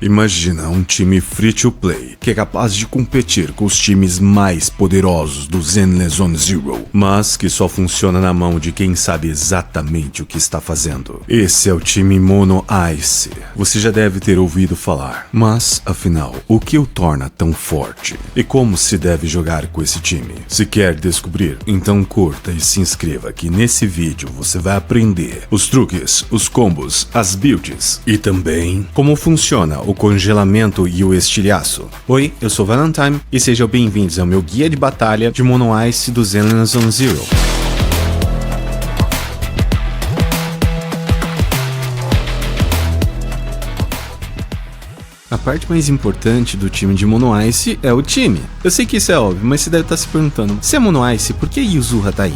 Imagina um time free-to-play que é capaz de competir com os times mais poderosos do Zenless Zone Zero, mas que só funciona na mão de quem sabe exatamente o que está fazendo. Esse é o time Mono Ice. Você já deve ter ouvido falar, mas afinal, o que o torna tão forte? E como se deve jogar com esse time? Se quer descobrir, então curta e se inscreva que nesse vídeo você vai aprender os truques, os combos, as builds e também como funciona o congelamento e o estilhaço. Oi, eu sou Valentine e sejam bem-vindos ao meu guia de batalha de Mono Ice do Zenless Zone Zero. A parte mais importante do time de Mono Ice é o time. Eu sei que isso é óbvio, mas você deve estar se perguntando, se é Mono Ice, por que Yuzuha tá aí?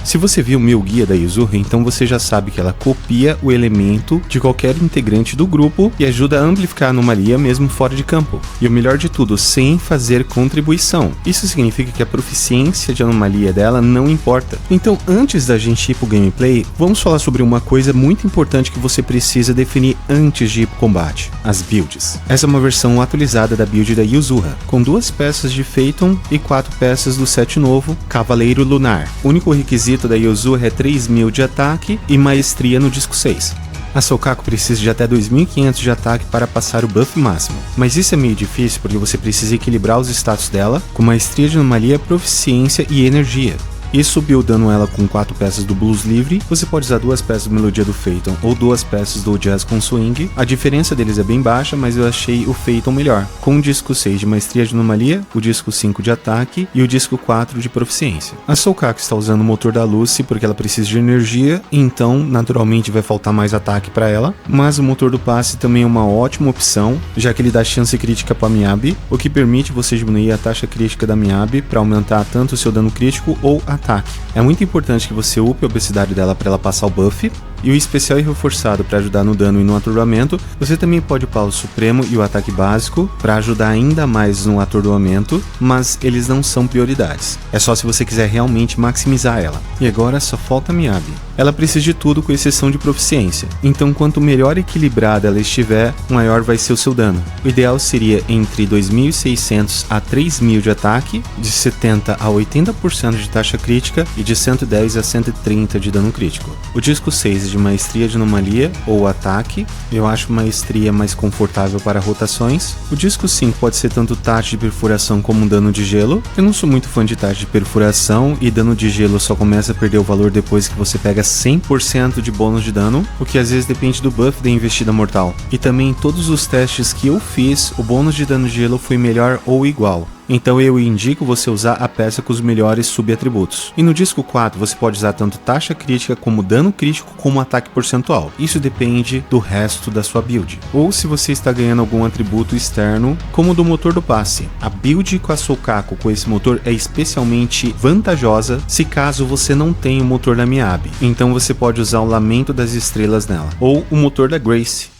Se você viu o meu guia da Yuzuha, então você já sabe que ela copia o elemento de qualquer integrante do grupo e ajuda a amplificar a anomalia mesmo fora de campo. E o melhor de tudo, sem fazer contribuição. Isso significa que a proficiência de anomalia dela não importa. Então, antes da gente ir pro gameplay, vamos falar sobre uma coisa muito importante que você precisa definir antes de ir pro combate: as builds. Essa é uma versão atualizada da build da Yuzuha, com 2 peças de Phaeton e 4 peças do set novo, Cavaleiro Lunar. O único requisito da Yuzuha é 3.000 de ataque e maestria no disco 6. A Soukaku precisa de até 2.500 de ataque para passar o buff máximo, mas isso é meio difícil porque você precisa equilibrar os status dela com maestria de anomalia, proficiência e energia. E buildando ela com 4 peças do Blues livre, você pode usar 2 peças do Melodia do Phaeton ou 2 peças do Jazz com Swing. A diferença deles é bem baixa, mas eu achei o Phaeton melhor, com o disco 6 de maestria de anomalia, o disco 5 de ataque e o disco 4 de proficiência. A Soukaku está usando o motor da Lucy porque ela precisa de energia, então naturalmente vai faltar mais ataque para ela, mas o motor do passe também é uma ótima opção, já que ele dá chance crítica para a Miyabi, o que permite você diminuir a taxa crítica da Miyabi para aumentar tanto o seu dano crítico ou ataque. É muito importante que você upe a obesidade dela para ela passar o buff, e o especial e reforçado para ajudar no dano e no atordoamento. Você também pode upar o supremo e o ataque básico para ajudar ainda mais no atordoamento, mas eles não são prioridades. É só se você quiser realmente maximizar ela. E agora só falta a Miyabi. Ela precisa de tudo com exceção de proficiência, então quanto melhor equilibrada ela estiver, maior vai ser o seu dano. O ideal seria entre 2.600 a 3.000 de ataque, de 70 a 80% de taxa crítica e de 110 a 130 de dano crítico. O disco 6 de maestria de anomalia ou ataque, eu acho maestria mais confortável para rotações. O disco 5 pode ser tanto taxa de perfuração como dano de gelo. Eu não sou muito fã de taxa de perfuração e dano de gelo só começa a perder o valor depois que você pega 100% de bônus de dano, o que às vezes depende do buff da investida mortal. E também em todos os testes que eu fiz, o bônus de dano de gelo foi melhor ou igual. Então eu indico você usar a peça com os melhores subatributos. E no disco 4 você pode usar tanto taxa crítica como dano crítico como ataque percentual. Isso depende do resto da sua build. Ou se você está ganhando algum atributo externo, como o do motor do passe. A build com a Soukaku com esse motor é especialmente vantajosa se caso você não tenha o motor da Miyabi. Então você pode usar o Lamento das Estrelas nela. Ou o motor da Grace.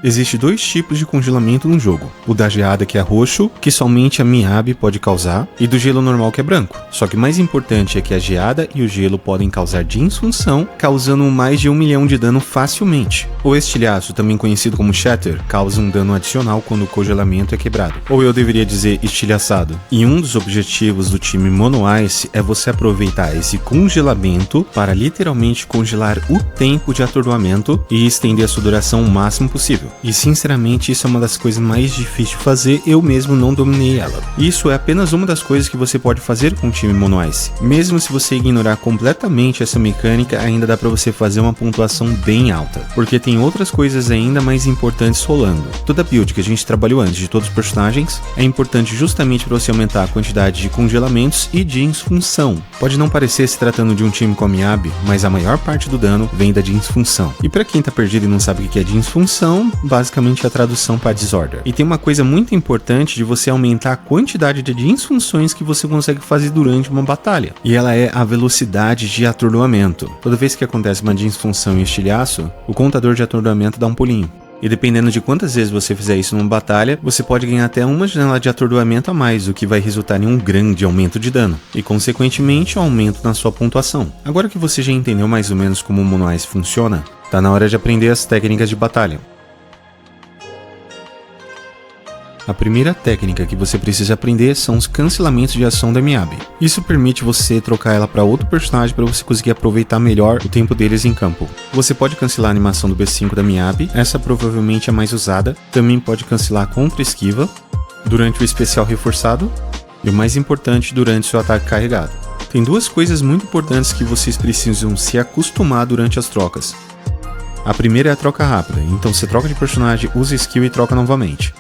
Existem 2 tipos de congelamento no jogo, o da geada que é roxo, que somente a Miyabi pode causar, e do gelo normal que é branco. Só que o mais importante é que a geada e o gelo podem causar disfunção, causando mais de 1 milhão de dano facilmente. O estilhaço, também conhecido como Shatter, causa um dano adicional quando o congelamento é quebrado. Ou eu deveria dizer estilhaçado. E um dos objetivos do time Mono Ice é você aproveitar esse congelamento para literalmente congelar o tempo de atordoamento e estender a sua duração o máximo possível. E sinceramente isso é uma das coisas mais difíceis de fazer, eu mesmo não dominei ela. Isso é apenas uma das coisas que você pode fazer com o time Mono Ice. Mesmo se você ignorar completamente essa mecânica, ainda dá pra você fazer uma pontuação bem alta, porque tem outras coisas ainda mais importantes rolando. Toda build que a gente trabalhou antes de todos os personagens é importante justamente para você aumentar a quantidade de congelamentos e de disfunção. Pode não parecer se tratando de um time com a Miyabi, mas a maior parte do dano vem da disfunção. E para quem tá perdido e não sabe o que é disfunção, basicamente a tradução para disorder. E tem uma coisa muito importante de você aumentar a quantidade de disfunções que você consegue fazer durante uma batalha. E ela é a velocidade de atordoamento. Toda vez que acontece uma disfunção em estilhaço, o contador de atordoamento dá um pulinho. E dependendo de quantas vezes você fizer isso numa batalha, você pode ganhar até uma janela de atordoamento a mais, o que vai resultar em um grande aumento de dano, e consequentemente um aumento na sua pontuação. Agora que você já entendeu mais ou menos como o Mono Ice funciona, Tá na hora de aprender as técnicas de batalha. A primeira técnica que você precisa aprender são os cancelamentos de ação da Miyabi. Isso permite você trocar ela para outro personagem para você conseguir aproveitar melhor o tempo deles em campo. Você pode cancelar a animação do B5 da Miyabi, essa provavelmente é a mais usada. Também pode cancelar contra esquiva, durante o especial reforçado e o mais importante, durante seu ataque carregado. Tem duas coisas muito importantes que vocês precisam se acostumar durante as trocas. A primeira é a troca rápida, então você troca de personagem, usa skill e troca novamente.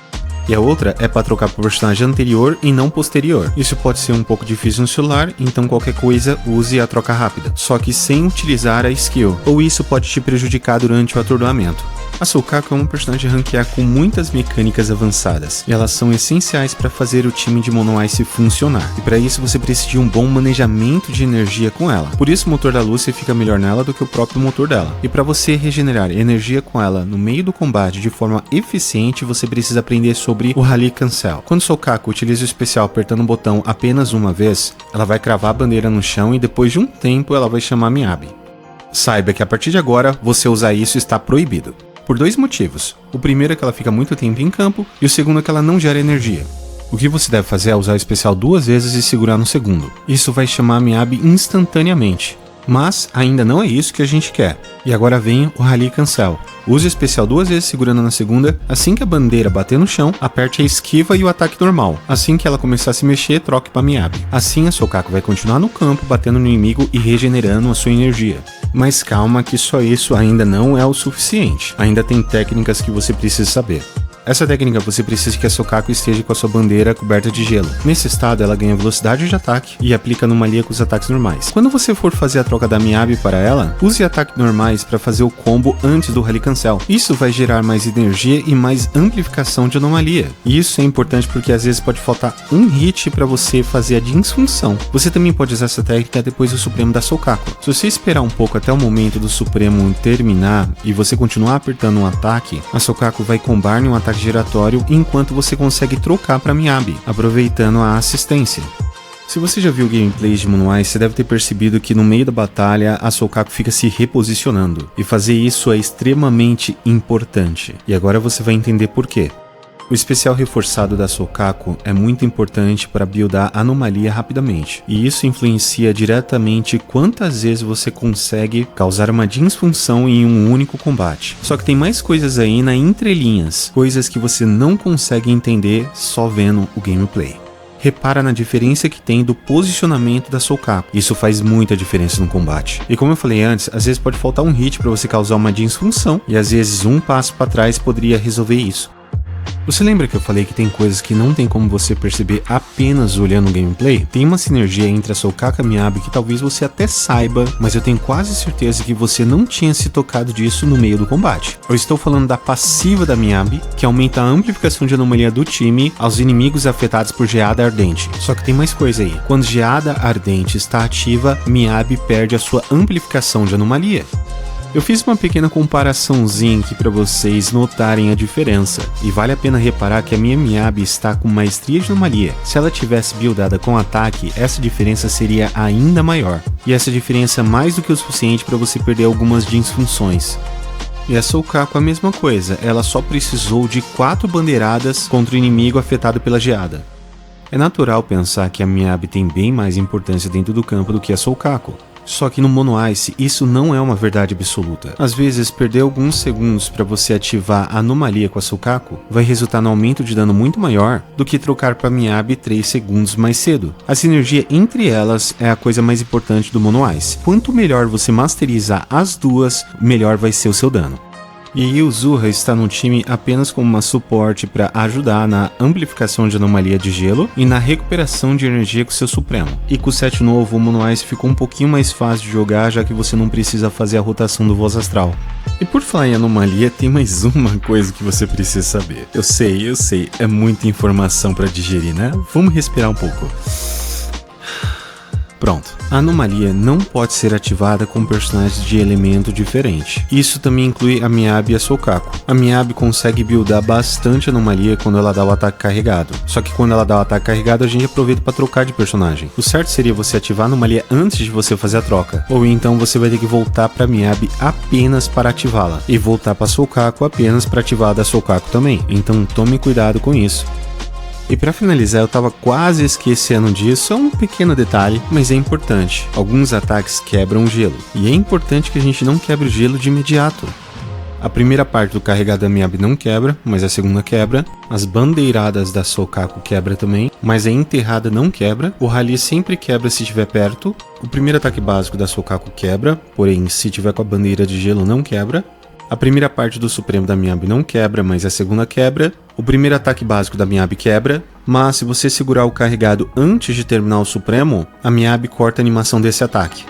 E a outra é para trocar para o personagem anterior e não posterior. Isso pode ser um pouco difícil no celular, então qualquer coisa use a troca rápida, só que sem utilizar a skill, ou isso pode te prejudicar durante o atordoamento. A Soukaku é um personagem ranquear com muitas mecânicas avançadas, e elas são essenciais para fazer o time de Mono Ice funcionar, e para isso você precisa de um bom manejamento de energia com ela. Por isso o motor da Lucy fica melhor nela do que o próprio motor dela. E para você regenerar energia com ela no meio do combate de forma eficiente, você precisa aprender sobre o Rally Cancel. Quando Soukaku utiliza o especial apertando o botão apenas uma vez, ela vai cravar a bandeira no chão e depois de um tempo ela vai chamar Miyabi. Saiba que a partir de agora, você usar isso está proibido. Por dois motivos. O primeiro é que ela fica muito tempo em campo, e o segundo é que ela não gera energia. O que você deve fazer é usar o especial 2 vezes e segurar no segundo. Isso vai chamar a Miyabi instantaneamente. Mas ainda não é isso que a gente quer. E agora vem o Rally Cancel. Use o especial 2 vezes segurando na segunda. Assim que a bandeira bater no chão, aperte a esquiva e o ataque normal. Assim que ela começar a se mexer, troque para Miyabi. Assim a Soukaku vai continuar no campo, batendo no inimigo e regenerando a sua energia. Mas calma que só isso ainda não é o suficiente. Ainda tem técnicas que você precisa saber. Essa técnica você precisa que a Soukaku esteja com a sua bandeira coberta de gelo. Nesse estado ela ganha velocidade de ataque e aplica anomalia com os ataques normais. Quando você for fazer a troca da Miyabi para ela, use ataques normais para fazer o combo antes do Rally Cancel. Isso vai gerar mais energia e mais amplificação de anomalia. E isso é importante porque às vezes pode faltar um hit para você fazer a disfunção. Você também pode usar essa técnica depois do Supremo da Soukaku. Se você esperar um pouco até o momento do Supremo terminar e você continuar apertando um ataque, a Soukaku vai combar em um ataque giratório enquanto você consegue trocar para Miyabi, aproveitando a assistência. Se você já viu gameplays de Mono Ice, você deve ter percebido que no meio da batalha a Soukaku fica se reposicionando, e fazer isso é extremamente importante. E agora você vai entender por quê. O especial reforçado da Soukaku é muito importante para buildar anomalia rapidamente, e isso influencia diretamente quantas vezes você consegue causar uma disfunção em um único combate. Só que tem mais coisas aí na entrelinhas, coisas que você não consegue entender só vendo o gameplay. Repara na diferença que tem do posicionamento da Soukaku. Isso faz muita diferença no combate. E como eu falei antes, às vezes pode faltar um hit para você causar uma disfunção, e às vezes um passo para trás poderia resolver isso. Você lembra que eu falei que tem coisas que não tem como você perceber apenas olhando o gameplay? Tem uma sinergia entre a Soukaku e a Miyabi que talvez você até saiba, mas eu tenho quase certeza que você não tinha se tocado disso no meio do combate. Eu estou falando da passiva da Miyabi, que aumenta a amplificação de anomalia do time aos inimigos afetados por Geada Ardente. Só que tem mais coisa aí. Quando Geada Ardente está ativa, Miyabi perde a sua amplificação de anomalia. Eu fiz uma pequena comparaçãozinha aqui para vocês notarem a diferença, e vale a pena reparar que a minha Miyabi está com maestria de anomalia. Se ela tivesse buildada com ataque, essa diferença seria ainda maior, e essa diferença é mais do que o suficiente para você perder algumas disfunções. E a Soukaku a mesma coisa, ela só precisou de 4 bandeiradas contra o inimigo afetado pela geada. É natural pensar que a Miyabi tem bem mais importância dentro do campo do que a Soukaku. Só que no Mono Ice isso não é uma verdade absoluta. Às vezes, perder alguns segundos para você ativar a anomalia com a Soukaku vai resultar no aumento de dano muito maior do que trocar para Miyabi 3 segundos mais cedo. A sinergia entre elas é a coisa mais importante do Mono Ice. Quanto melhor você masterizar as duas, melhor vai ser o seu dano. E Yuzura está no time apenas como uma suporte para ajudar na amplificação de anomalia de gelo e na recuperação de energia com seu Supremo. E com o set novo, o Mono Ice ficou um pouquinho mais fácil de jogar, já que você não precisa fazer a rotação do Voz Astral. E por falar em anomalia, tem mais uma coisa que você precisa saber. Eu sei, é muita informação para digerir, né? Vamos respirar um pouco. Pronto. A anomalia não pode ser ativada com personagens de elemento diferente. Isso também inclui a Miyabi e a Soukaku. A Miyabi consegue buildar bastante anomalia quando ela dá o ataque carregado. Só que quando ela dá o ataque carregado, a gente aproveita para trocar de personagem. O certo seria você ativar a anomalia antes de você fazer a troca. Ou então você vai ter que voltar para Miyabi apenas para ativá-la. E voltar para Soukaku apenas para ativar a da Soukaku também. Então tome cuidado com isso. E para finalizar, eu tava quase esquecendo disso, é um pequeno detalhe, mas é importante. Alguns ataques quebram o gelo, e é importante que a gente não quebre o gelo de imediato. A primeira parte do carregado da Miyabi não quebra, mas a segunda quebra. As bandeiradas da Soukaku quebra também, mas a enterrada não quebra. O rally sempre quebra se estiver perto. O primeiro ataque básico da Soukaku quebra, porém se tiver com a bandeira de gelo não quebra. A primeira parte do Supremo da Miyabi não quebra, mas a segunda quebra. O primeiro ataque básico da Miyabi quebra, mas se você segurar o carregado antes de terminar o Supremo, a Miyabi corta a animação desse ataque.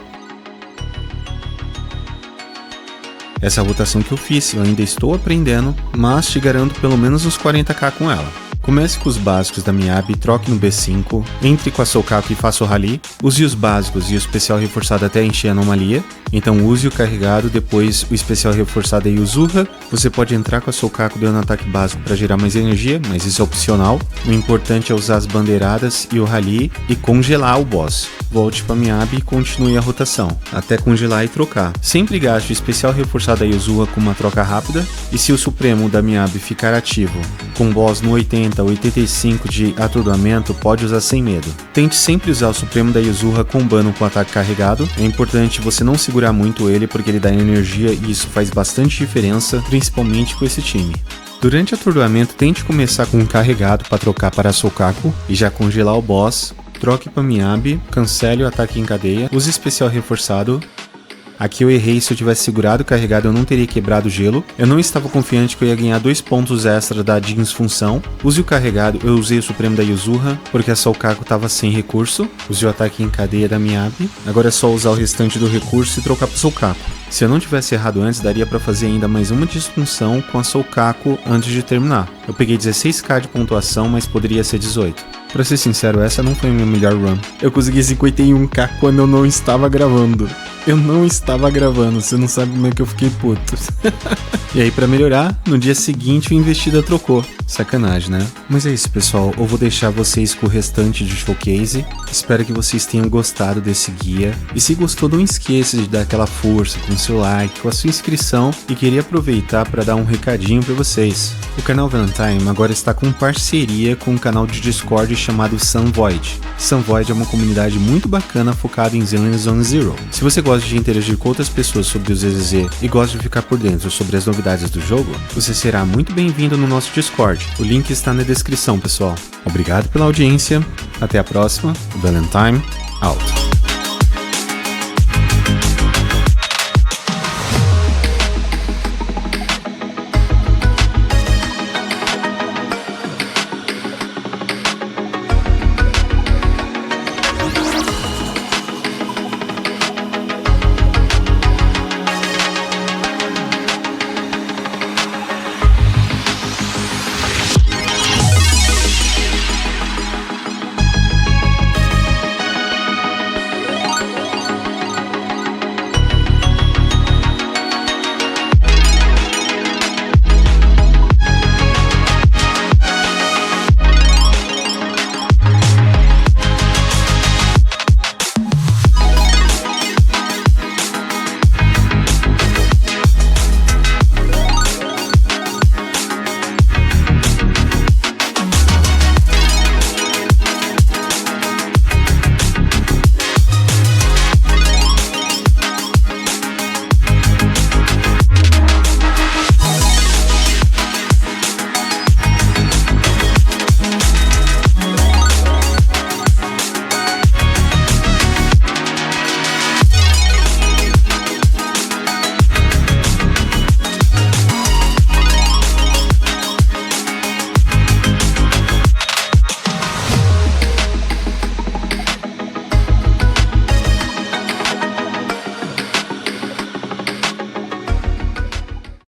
Essa é a rotação que eu fiz, eu ainda estou aprendendo, mas te garanto pelo menos uns 40k com ela. Comece com os básicos da Miyabi, troque no B5, entre com a Soukaku e faça o rally, use os básicos e o especial reforçado até encher a anomalia, então use o carregado, depois o especial reforçado e o Uzura. Você pode entrar com a Soukaku dando ataque básico para gerar mais energia, mas isso é opcional. O importante é usar as bandeiradas e o rally e congelar o boss. Volte para Miyabi e continue a rotação, até congelar e trocar. Sempre gaste o especial reforçado da Uzura com uma troca rápida, e se o Supremo da Miyabi ficar ativo, com boss no 80 ou 85 de atordoamento, pode usar sem medo. Tente sempre usar o Supremo da Uzura combando com ataque carregado. É importante você não segurar muito ele porque ele dá energia e isso faz bastante diferença, principalmente com esse time. Durante o atordoamento, tente começar com um carregado para trocar para a Soukaku e já congelar o boss. Troque para Miyabi, cancele o ataque em cadeia, use especial reforçado. Aqui eu errei, se eu tivesse segurado o carregado eu não teria quebrado o gelo. Eu não estava confiante que eu ia ganhar 2 pontos extra da Jeans função. Use o carregado, eu usei o Supremo da Uzura, porque a Soukaku estava sem recurso. Use o ataque em cadeia da Miyabi. Agora é só usar o restante do recurso e trocar para Soukaku. Se eu não tivesse errado antes, daria para fazer ainda mais uma disfunção com a Soukaku antes de terminar. Eu peguei 16k de pontuação, mas poderia ser 18. Pra ser sincero, essa não foi a minha melhor run. Eu consegui 51k quando eu não estava gravando. Eu não estava gravando, você não sabe como é que eu fiquei puto. E aí, pra melhorar, no dia seguinte o investida trocou. Sacanagem, né? Mas é isso, pessoal. Eu vou deixar vocês com o restante de showcase. Espero que vocês tenham gostado desse guia. E se gostou, não esqueça de dar aquela força com o seu like, com a sua inscrição. E queria aproveitar para dar um recadinho para vocês. O canal Valentine agora está com parceria com um canal de Discord chamado Sun Void. Sun Void é uma comunidade muito bacana focada em Zenless Zone Zero. Se você gosta de interagir com outras pessoas sobre o ZZZ e gosta de ficar por dentro sobre as novidades do jogo, você será muito bem-vindo no nosso Discord. O link está na descrição, pessoal. Obrigado pela audiência, até a próxima, o Valentine out.